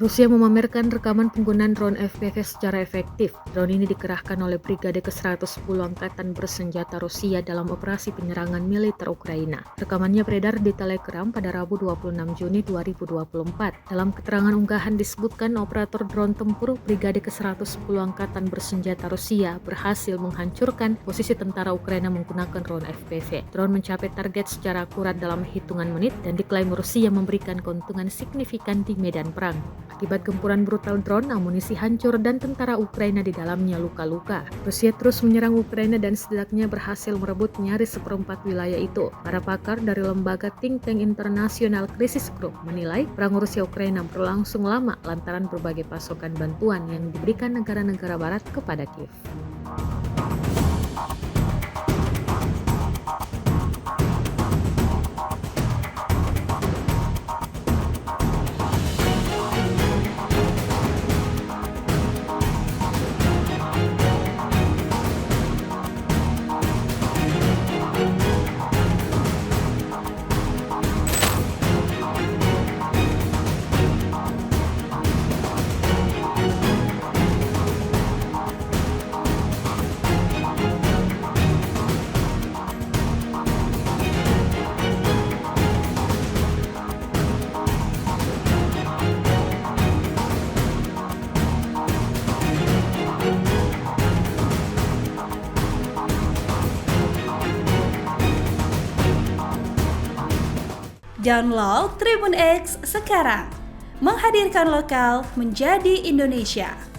Rusia memamerkan rekaman penggunaan drone FPV secara efektif. Drone ini dikerahkan oleh Brigade ke-110 Angkatan Bersenjata Rusia dalam operasi penyerangan militer Ukraina. Rekamannya beredar di Telegram pada Rabu 26 Juni 2024. Dalam keterangan unggahan disebutkan operator drone tempur Brigade ke-110 Angkatan Bersenjata Rusia berhasil menghancurkan posisi tentara Ukraina menggunakan drone FPV. Drone mencapai target secara akurat dalam hitungan menit dan diklaim Rusia memberikan keuntungan signifikan di medan perang. Akibat gempuran brutal drone, amunisi hancur dan tentara Ukraina di dalamnya luka-luka. Rusia terus menyerang Ukraina dan setidaknya berhasil merebut nyaris seperempat wilayah itu. Para pakar dari lembaga think tank internasional Crisis Group menilai perang Rusia-Ukraina berlangsung lama lantaran berbagai pasokan bantuan yang diberikan negara-negara barat kepada Kiev. Download Tribun X sekarang, menghadirkan lokal menjadi Indonesia.